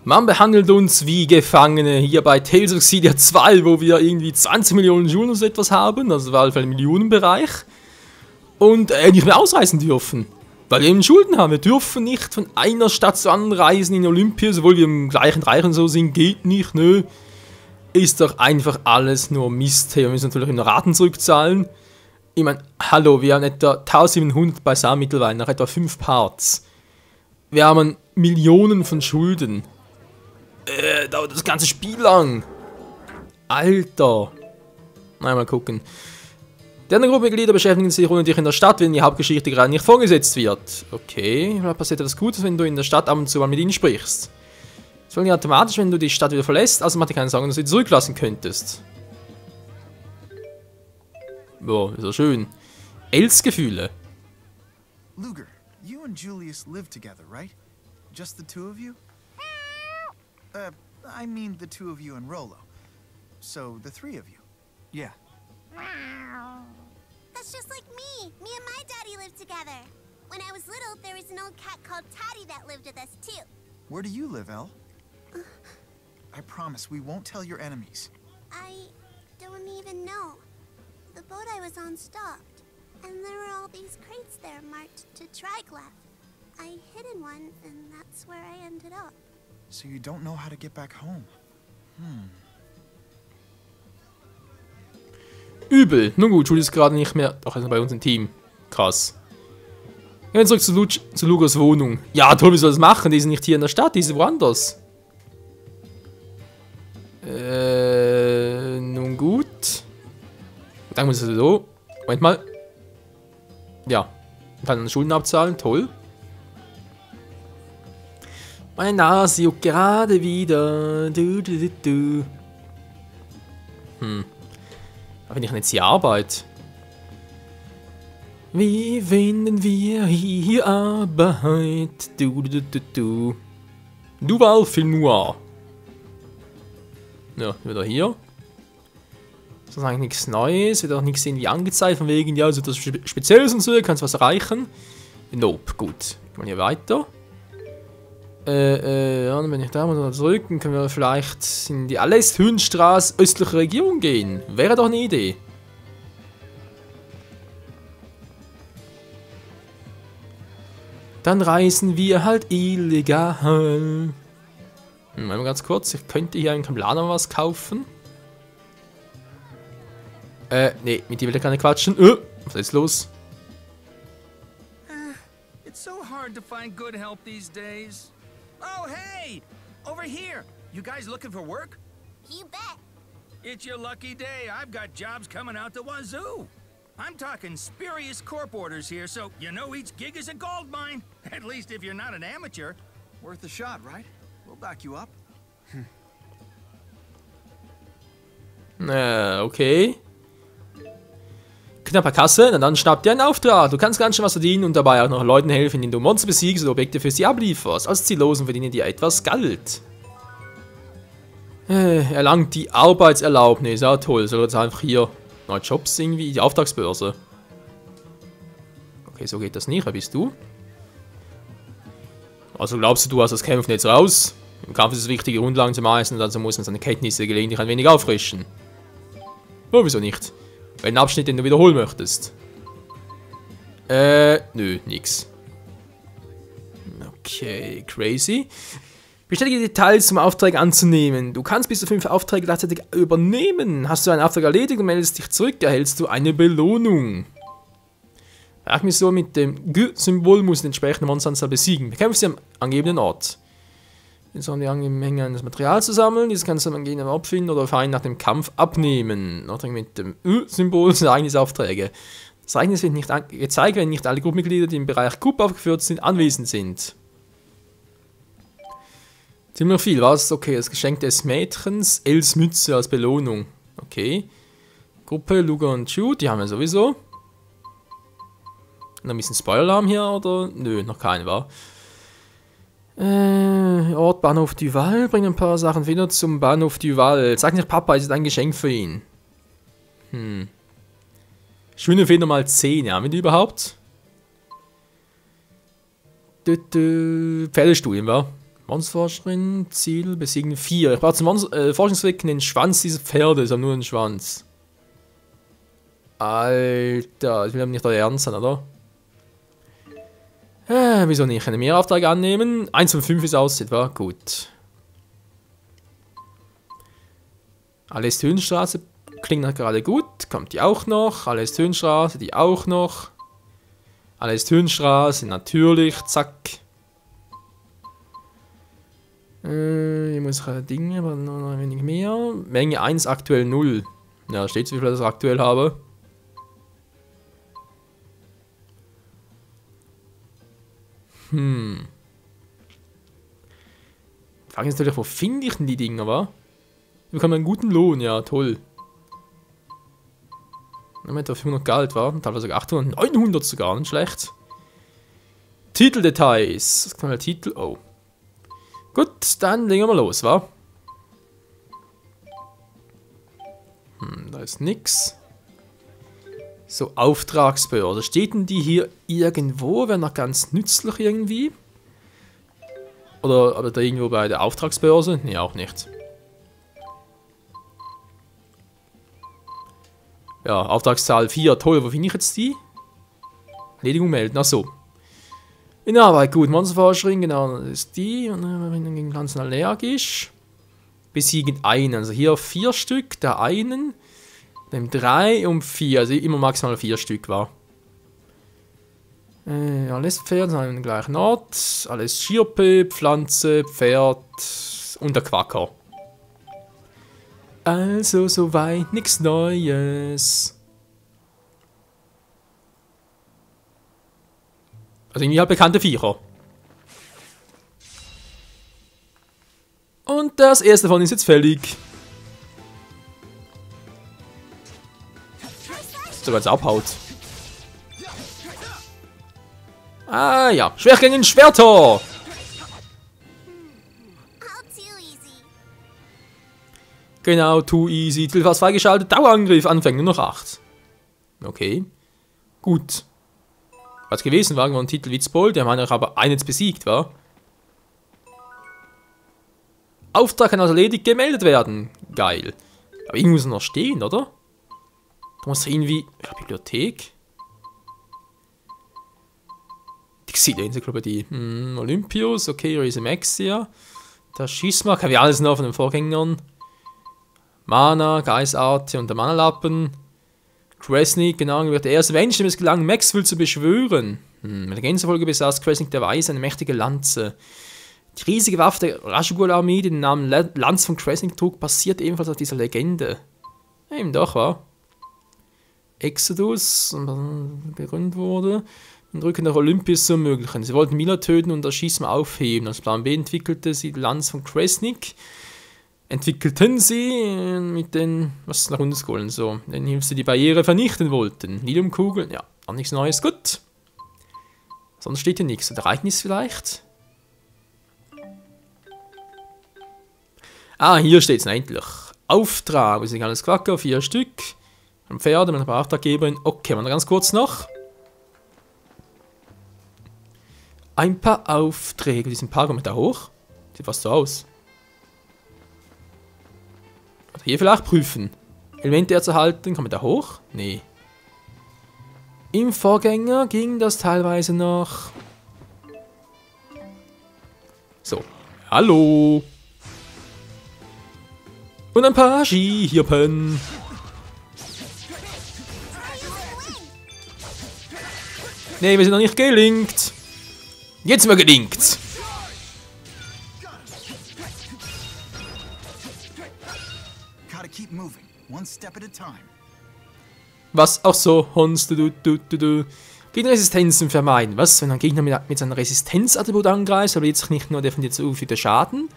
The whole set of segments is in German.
Man behandelt uns wie Gefangene hier bei Tales of Xillia 2, wo wir irgendwie 20 Millionen Schulden oder so etwas haben, also war im Millionenbereich, und nicht mehr ausreisen dürfen. Weil wir eben Schulden haben. Wir dürfen nicht von einer Stadt zur anderen reisen in Olympia, obwohl wir im gleichen Reich und so sind, geht nicht, nö. Ist doch einfach alles nur Mist. Wir müssen natürlich noch Raten zurückzahlen. Ich meine, hallo, wir haben etwa 1700 beisammen mittlerweile, nach etwa 5 Parts. Wir haben Millionen von Schulden. Dauert das ganze Spiel lang. Alter. Na, mal gucken. Die anderen Gruppenmitglieder beschäftigen sich ohne dich in der Stadt, wenn die Hauptgeschichte gerade nicht vorgesetzt wird. Okay, da passiert etwas Gutes, wenn du in der Stadt ab und zu mal mit ihnen sprichst. Das wollen die automatisch, wenn du die Stadt wieder verlässt, also mach dir keine Sorgen, dass du sie zurücklassen könntest. Boah, ist ja schön. Els-Gefühle. Luger, you and Julius live together, right? Just the two of you? I mean the two of you and Rolo. So, the three of you. Yeah. That's just like me. Me and my daddy lived together. When I was little, there was an old cat called Taddy that lived with us too. Where do you live, Elle? I promise we won't tell your enemies. I don't even know. The boat I was on stopped, and there were all these crates there marked to Triglav. I hid in one, and that's where I ended up. So you don't know how to get back home. Übel. Nun gut, Julius ist gerade nicht mehr. Doch, er ist bei uns im Team. Krass. Gehen wir zurück zu Lugers Wohnung. Ja, toll, wie soll das machen? Die sind nicht hier in der Stadt, die sind woanders. Nun gut. Dann muss es so. Moment mal. Ja. Kann Schulden abzahlen, toll. Meine Nase juckt gerade wieder. Aber wenn ich jetzt hier arbeite. Wie finden wir hier Arbeit? Duval Filnoir. Ja, wieder hier. Das ist eigentlich nichts Neues, wird auch nichts irgendwie angezeigt, von wegen, ja, also das Spezielles und so, kannst du was erreichen? Nope, gut. Gehen wir hier weiter. Ja, dann bin ich da mal zurück, dann können wir vielleicht in die Alest-Hünstraße östliche Region gehen. Wäre doch eine Idee. Dann reisen wir halt illegal. Mal ganz kurz, ich könnte hier in Kamlana was kaufen. Nee, mit dir will ich keine quatschen. Was ist los? It's so hard to find good help these days. Oh, hey! Over here! You guys looking for work? You bet. It's your lucky day. I've got jobs coming out the wazoo. I'm talking spurious corp orders here, so you know each gig is a gold mine. At least if you're not an amateur. Worth a shot, right? We'll back you up. Okay. Knapper Kasse, na dann schnapp dir einen Auftrag. Du kannst ganz schön was verdienen und dabei auch noch Leuten helfen, indem du Monster besiegst oder Objekte für sie ablieferst. Als Ziellosen verdienen dir etwas Geld. Erlangt die Arbeitserlaubnis. Ja, toll. Soll jetzt einfach hier neue Jobs irgendwie, die Auftragsbörse. Okay, so geht das nicht. Wer bist du? Also glaubst du hast das Kämpfen jetzt raus? Im Kampf ist es wichtig, Grundlagen zu meistern, also muss man seine Kenntnisse gelegentlich ein wenig auffrischen. Oh, wieso nicht? Welchen Abschnitt, den du wiederholen möchtest? Nö, nix. Okay, crazy. Bestätige Details, um Aufträge anzunehmen. Du kannst bis zu 5 Aufträge gleichzeitig übernehmen. Hast du einen Auftrag erledigt und meldest dich zurück, erhältst du eine Belohnung. Werkmission mit dem G-Symbol muss den entsprechenden Monsteranzahl besiegen. Bekämpfe sie am angegebenen Ort. Jetzt sollen die angegebene Menge an das Material zu sammeln. Dieses kannst du am angegebenen Ort finden oder Feind nach dem Kampf abnehmen. Aufträge mit dem Ü-Symbol sind Ereignisaufträge. Das Ereignis wird nicht gezeigt, wenn nicht alle Gruppenmitglieder, die im Bereich Group aufgeführt sind, anwesend sind. Ziemlich viel, was? Okay, das Geschenk des Mädchens, Els Mütze als Belohnung. Okay. Gruppe, Luger und Ju, die haben wir sowieso. Noch ein bisschen Spoiler-Alarm hier, oder? Nö, noch keinen, war. Ort Bahnhof Duval, bring ein paar Sachen wieder zum Bahnhof Duval. Sag nicht Papa, es ist ein Geschenk für ihn. Schöne Fehler mal 10, haben wir die überhaupt? Pferdestudien, wa? Monsterforscherin, Ziel, besiegen 4. Ich brauche zum Forschungszweck den Schwanz dieses Pferdes, aber nur einen Schwanz. Alter, ich will aber nicht euer Ernst sein, oder? Wieso nicht? Einen Mehrauftrag annehmen. 1 von 5 ist aussieht, war gut. Alles Höhenstraße klingt gerade gut. Kommt die auch noch. Alles Höhenstraße, die auch noch. Alles Höhenstraße, natürlich. Zack. Ich muss Dinge, aber noch ein wenig mehr. Menge 1, aktuell 0. Ja, steht so, wie viel ich das aktuell habe. Die Frage ist natürlich, wo finde ich denn die Dinger, wa? Wir bekommen einen guten Lohn, ja, toll. Wenn man etwa 500 Geld war, teilweise sogar 800, 900 sogar, nicht schlecht. Titeldetails. Das kann man Titel, oh. Gut, dann legen wir los, wa? Da ist nix. So, Auftragsbörse. Steht denn die hier irgendwo? Wäre noch ganz nützlich irgendwie? Oder da irgendwo bei der Auftragsbörse? Nee, auch nicht. Ja, Auftragszahl 4. Toll, wo finde ich jetzt die? Erledigung melden. Ach so. In Arbeit, gut. Monsterforscherin, genau, das ist die. Und wenn gegen Pflanzen allergisch. Besiegen einen. Also hier 4 Stück, da einen. Dann 3 und 4. Also immer maximal 4 Stück war. Alles Pferd, sind an den gleichen Ort. Alles Schirpe, Pflanze, Pferd und der Quacker. Also soweit nichts Neues. Also irgendwie halt bekannte Viecher. Und das erste davon ist jetzt fällig. Sogar jetzt abhaut. Ah ja, Schwertgängen Schwerter. All too easy. Genau, too easy. Titel fast freigeschaltet. Dauerangriff anfängt nur noch 8. Okay. Gut. Was gewesen war, ein Titel Witzbold. Der meiner aber einen jetzt besiegt war. Auftrag kann also erledigt gemeldet werden. Geil. Aber irgendwo muss er noch stehen, oder? Da muss er irgendwie. Ja, Bibliothek. Die Xile-Enzyklopädie. Olympius, okay, Risemexia. Das Schisma, haben wir alles noch von den Vorgängern. Mana, Geistarte und der Mana-Lappen. Kresnik, genau, wird der erste Mensch, dem es gelang, Maxwell zu beschwören. Mit der Gänsefolge besaß Kresnik der Weise eine mächtige Lanze. Die riesige Waffe der Rashugul-Armee, die den Namen Lanz von Kresnik trug, basiert ebenfalls auf dieser Legende. Ja, eben doch, wa? Exodus, begründet wurde, den Rücken der Olympius zu ermöglichen. Sie wollten Mila töten und das Schisma aufheben. Als Plan B entwickelte sie die Lanz von Kresnik. Entwickelten sie mit den, was nach uns holen, so, den Hilfs, die Barriere vernichten wollten. Liliumkugeln, ja, auch nichts Neues, gut. Sonst steht hier nichts. Ereignis vielleicht? Ah, hier steht es endlich. Auftrag, wir sind alles Quacker, 4 Stück. Ein Pferd, mit einer Auftraggeberin. Okay, mal ganz kurz noch. Ein paar Aufträge, die sind ein paar, kommen da hoch. Sieht fast so aus. Oder hier vielleicht prüfen. Elemente erhalten, kommen da hoch? Nee. Im Vorgänger ging das teilweise noch. So. Hallo. Und ein paar Skihirpen. Nee, wir sind noch nicht gelinkt. Jetzt mal gelinkt. Gotta keep moving, one step at a time. Was auch so, Hons, Gegnerresistenzen vermeiden. Was, wenn ein Gegner mit seinem Resistenzattribut angreift, aber jetzt nicht nur definiert so viel Schaden,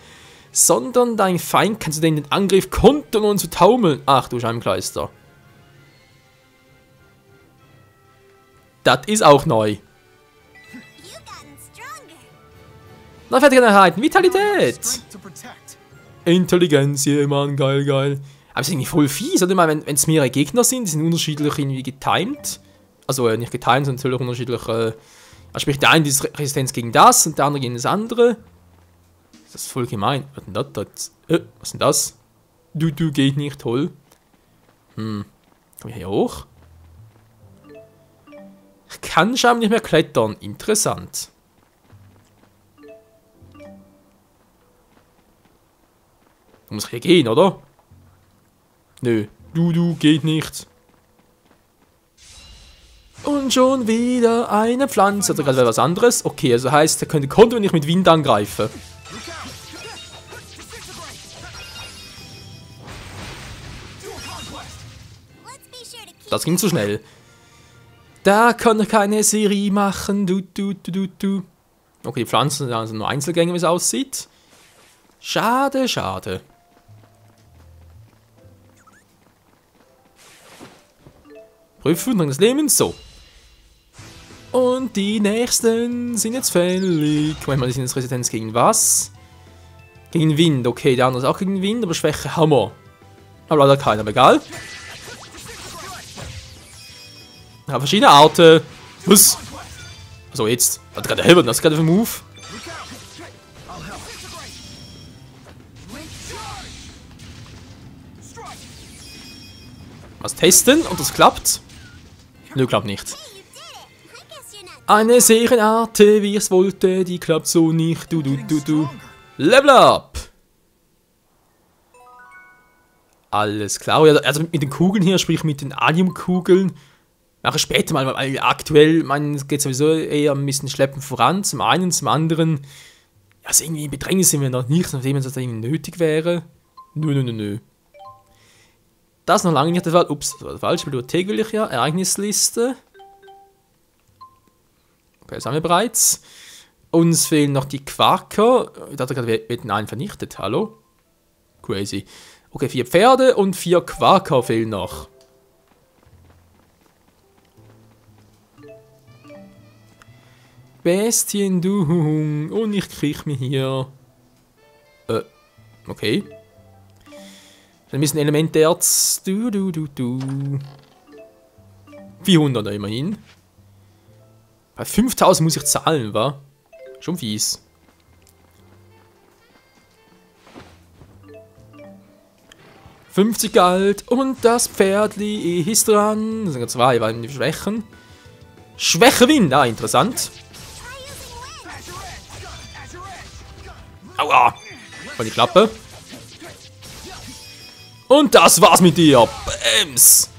sondern dein Feind kannst du den Angriff kontern und zu taumeln. Ach du Scheimkleister. Das ist auch neu. You gotten stronger. Na, fertige Einheiten. Vitalität. Strength to protect. Intelligenz, ja, Mann, geil, geil. Aber es ist irgendwie voll fies, oder? Wenn es mehrere Gegner sind, die sind unterschiedlich irgendwie getimed. Also nicht getimed, sondern natürlich unterschiedlich. Also sprich, der eine ist Resistenz gegen das und der andere gegen das andere. Das ist voll gemein. Was ist denn das? Was ist denn das? Du geht nicht, toll. Komm ich hier hoch? Ich kann scheinbar nicht mehr klettern. Interessant. Du musst hier gehen, oder? Nö. Du geht nicht. Und schon wieder eine Pflanze. Oder gerade was anderes? Okay, also heißt, er könnte wenn ich mit Wind angreife. Das ging zu schnell. Da kann er keine Serie machen. Du. Okay, die Pflanzen sind also nur Einzelgänge, wie es aussieht. Schade. Prüfung des Lebens, so. Und die nächsten sind jetzt fällig. Moment mal, die sind jetzt Resistenz gegen was? Gegen Wind, okay, der andere ist auch gegen Wind, aber Schwäche Hammer. Aber leider keiner, aber egal. Ja, verschiedene Arten. Was? Also jetzt. Hat gerade Hilbert, das ist gerade für Move. Was testen und das klappt? Nö, klappt nicht. Eine Serienart, wie ich es wollte, die klappt so nicht. Du. Level up! Alles klar. Also mit den Kugeln hier, sprich mit den Allium-Kugeln. Nachher später mal, weil aktuell, es geht sowieso eher ein bisschen schleppend voran. Zum einen, zum anderen. Also irgendwie in Bedrängnis sind wir noch nicht, nachdem es das irgendwie nötig wäre. Nö. Das ist noch lange nicht der Fall. Ups, das war falsch. Bibliothek will ich ja. Ereignisliste. Okay, das haben wir bereits. Uns fehlen noch die Quaker. Ich dachte gerade, wir hätten einen vernichtet. Hallo? Crazy. Okay, 4 Pferde und 4 Quaker fehlen noch. Bestien, du. Und ich krieg mir hier. Okay. Ein bisschen Elementerz. Du. 400 immerhin. Bei 5000 muss ich zahlen, wa? Schon fies. $50 Gold und das Pferdli ist dran. Das sind ja 2, weil die Schwächen. Schwächewind, interessant. Aua! Voll die Klappe. Und das war's mit dir. Bams!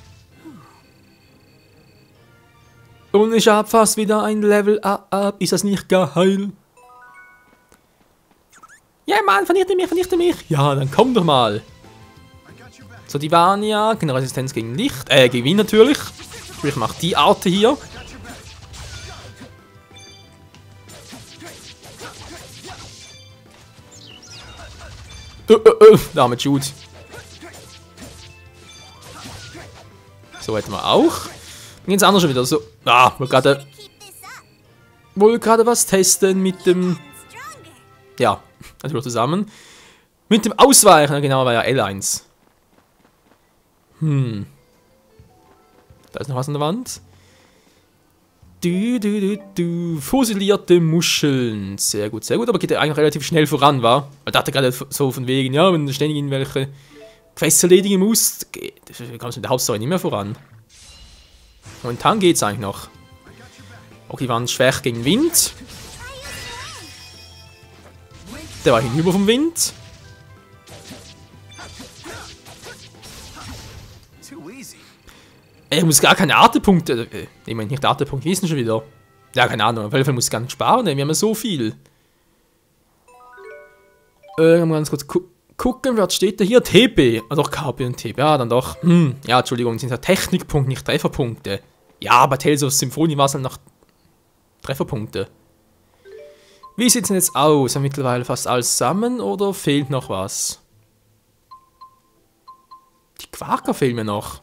Und ich hab fast wieder ein Level up. Ist das nicht geil? Ja, Mann, vernichte mich. Ja, dann komm doch mal. So, die waren ja keine Resistenz gegen Licht. Gegen Wind natürlich. Ich mach die Art hier. Damit Shoot. So hätten wir auch. Dann geht's anders schon wieder so. Wohl gerade was testen mit dem. Ja, natürlich zusammen. Mit dem Ausweichen, genau, war ja L1. Da ist noch was an der Wand. Fossilierte Muscheln. Sehr gut, aber geht ja eigentlich relativ schnell voran, wa? Weil da hat er gerade so von wegen, ja, wenn du ständig irgendwelche Quests erledigen musst, kommst du mit der Hauptstory nicht mehr voran. Momentan geht's eigentlich noch. Okay, die waren schwach gegen Wind. Der war hinüber vom Wind. Ich muss gar keine Artepunkte. Ich meine nicht Artepunkte, wie ist denn schon wieder? Ja, keine Ahnung. Auf jeden Fall muss ich gar nicht sparen, wir haben ja so viel. Mal ganz kurz gucken, was steht da hier? TP. Ah, doch, KP und TP. Ja, dann doch. Ja, Entschuldigung, sind ja Technikpunkte, nicht Trefferpunkte. Ja, bei Tales of Symphonie war es dann noch Trefferpunkte. Wie sieht es denn jetzt aus? Haben wir mittlerweile fast alles zusammen oder fehlt noch was? Die Quaker fehlen mir noch.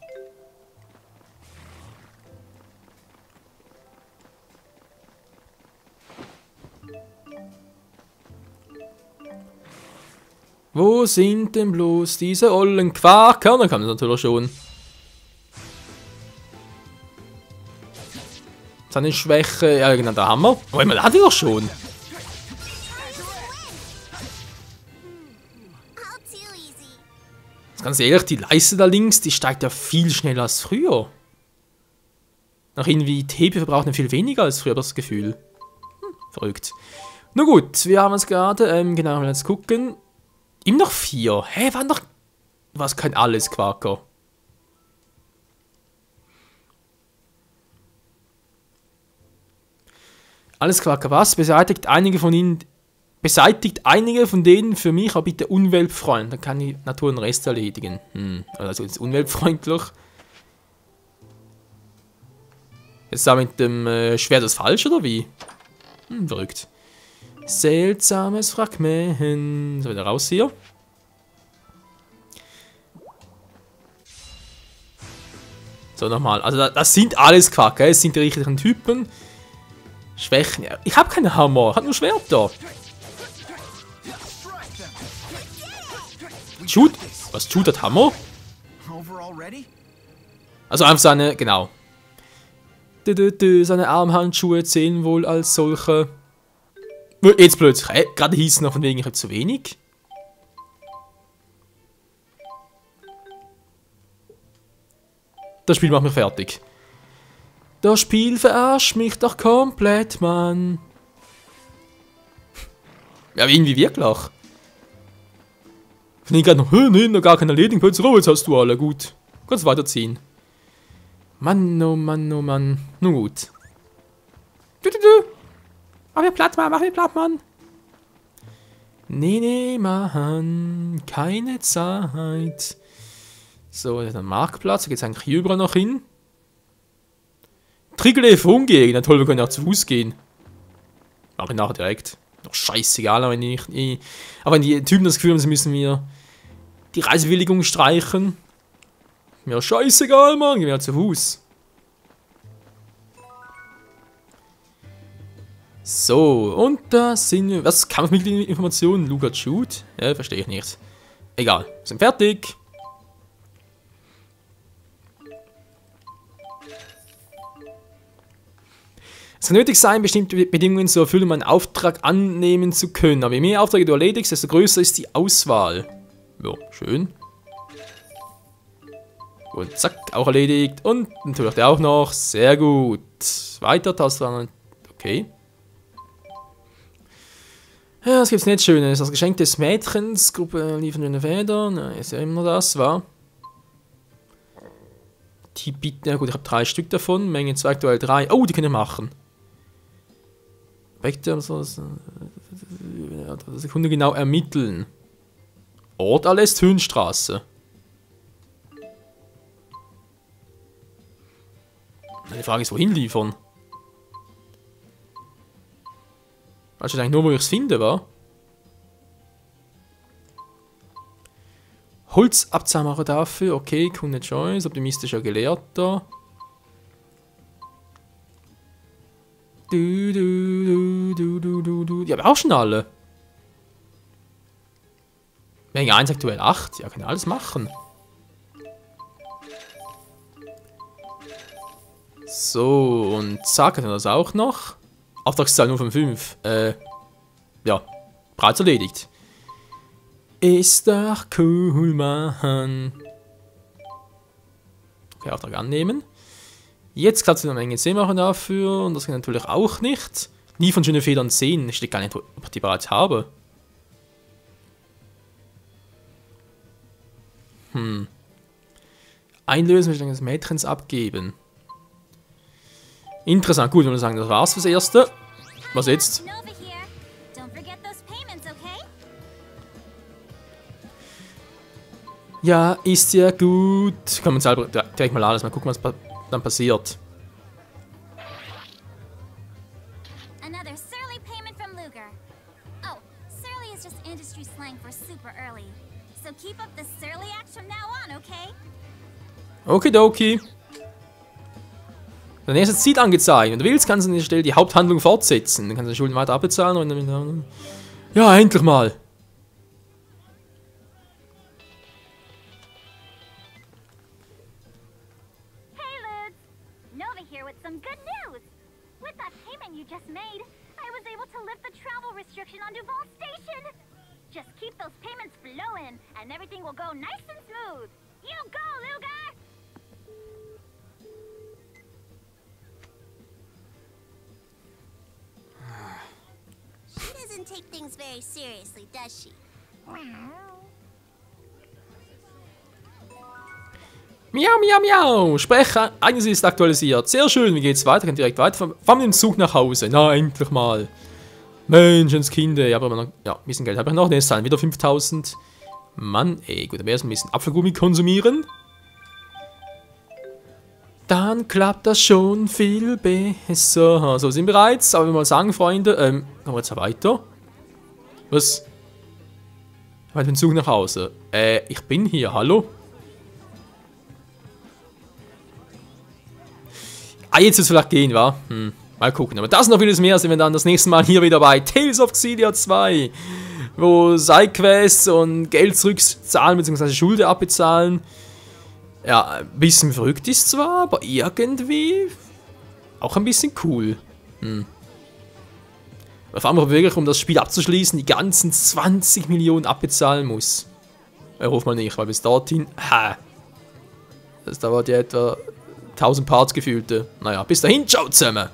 Wo sind denn bloß diese ollen Quaker? Dann kann man natürlich schon. Seine Schwäche, ja genau, da haben wir. Oh, man hat die doch schon. Ganz ehrlich, die Leiste da links, die steigt ja viel schneller als früher. Nach irgendwie TP verbraucht er viel weniger als früher, das Gefühl. Verrückt. Na gut, wir haben es gerade, genau, jetzt gucken. Immer noch 4. Hä, waren doch... Was kann alles, Quaker? Alles Quaker, was? Beseitigt einige von denen für mich, aber bitte umweltfreundlich. Dann kann die Natur den Rest erledigen. Also jetzt umweltfreundlich. Jetzt da mit dem Schwert das falsch, oder wie? Verrückt. Seltsames Fragment. So, wieder raus hier. So, nochmal. Also, das sind alles Quacker. Es sind die richtigen Typen. Schwächen. Ich habe keinen Hammer. Ich habe nur Schwerter. Shoot. Was tut das Hammer? Also einfach seine, genau. Seine Armhandschuhe zählen wohl als solche. Jetzt plötzlich. Gerade hieß es noch von wegen, ich habe zu wenig. Das Spiel macht mich fertig. Das Spiel verarscht mich doch komplett, Mann. Ja, irgendwie wirklich. Ich gerade noch, nee, noch gar keine Erledigungspunkte. Oh, jetzt hast du alle. Gut. Kannst weiterziehen. Mann, oh Mann, oh Mann. Nun gut. Mach mir platt, Mann, mach mir platt, Mann. Nee, Mann. Keine Zeit. So, der Marktplatz. Da geht's eigentlich hier überall noch hin. Triggerlev umgehen. Na toll, wir können ja zu Fuß gehen. Mach ich nachher direkt. Doch scheißegal, aber wenn die Typen das Gefühl haben, sie müssen mir die Reisewilligung streichen. Mir scheißegal, Mann. Gehen wir zu Fuß. So, und da sind wir. Was? Kampfmittelinformationen? Luca Shoot? Ja, verstehe ich nicht. Egal, wir sind fertig. Es kann nötig sein, bestimmte Bedingungen zu erfüllen, um einen Auftrag annehmen zu können. Aber je mehr Aufträge du erledigst, desto größer ist die Auswahl. Ja, schön. Und zack, auch erledigt. Und natürlich der auch noch. Sehr gut. Weiter, Taste. Okay. Ja, was gibt's nicht Schönes? Das Geschenk des Mädchens, Gruppe liefern eine Feder. Nein, ist ja immer das, war. Die bieten, ja gut, ich habe 3 Stück davon. Menge 2, aktuell 3. Oh, die können wir machen. Sekunde genau ermitteln. Ort alles Höhenstraße. Die Frage ist, wohin liefern? Also eigentlich nur, wo ich es finde, wa? Holzabzahmacher dafür, okay, Kunde Choice, optimistischer Gelehrter. Die haben auch schon alle. Menge 1 aktuell 8, ja, kann ja alles machen. So, und zack, hat er das auch noch. Auftragszahl nur von 5. Ja, bereits erledigt. Ist doch cool, Mann. Okay, Auftrag annehmen. Jetzt kannst du eine Menge 10 machen dafür. Und das geht natürlich auch nicht. Nie von schönen Federn 10. Steht gar nicht, ob ich die bereits habe. Einlösen, möchte ich des Mädchens abgeben. Interessant, gut, wenn wir sagen, das war's fürs Erste. Was jetzt? Ja, ist ja gut. Kann man selber direkt mal alles mal gucken, was dann passiert. Another surly payment from Luger. Oh, surly is just industry slang for super early. So keep up the surly acts from now on, okay? Okidoki. Dein erstes Ziel angezeigt. Wenn du willst, kannst du an dieser Stelle die Haupthandlung fortsetzen. Dann kannst du die Schulden weiter abbezahlen. Und ja, endlich mal. Hey, Lugs! Nova here with some good news. With that payment you just made, I was able to lift the travel restriction on Duval Station. Just keep those payments flowing, and everything will go nice and smooth. You go, Luger! She doesn't take things very seriously, does she? Miau, miau, miau. Sprecher, eines ist aktualisiert. Sehr schön, wie geht's weiter? Kann direkt weiter. Fahren wir den Zug nach Hause. Na, endlich mal. Menschenskinder. Ja, aber noch, ja, ein bisschen Geld habe ich noch. Ne, es zahlen wieder 5000. Mann, ey. Gut, dann wäre es ein bisschen Apfelgummi konsumieren. Dann klappt das schon viel besser. So, sind bereits. Aber wir mal sagen, Freunde, gehen wir jetzt weiter. Was? Ich habe den Zug nach Hause. Ich bin hier, hallo? Ah, jetzt wird es vielleicht gehen, wa? Mal gucken. Aber das noch vieles mehr sehen wir dann das nächste Mal hier wieder bei Tales of Xillia 2. Wo Sidequests und Geld zurückzahlen bzw. Schulden abbezahlen. Ja, ein bisschen verrückt ist zwar, aber irgendwie auch ein bisschen cool. Vor allem wirklich, um das Spiel abzuschließen, die ganzen 20 Millionen abbezahlen muss. Ruf mal nicht, weil bis dorthin, das dauert ja etwa 1000 Parts gefühlte. Naja, bis dahin, ciao zusammen!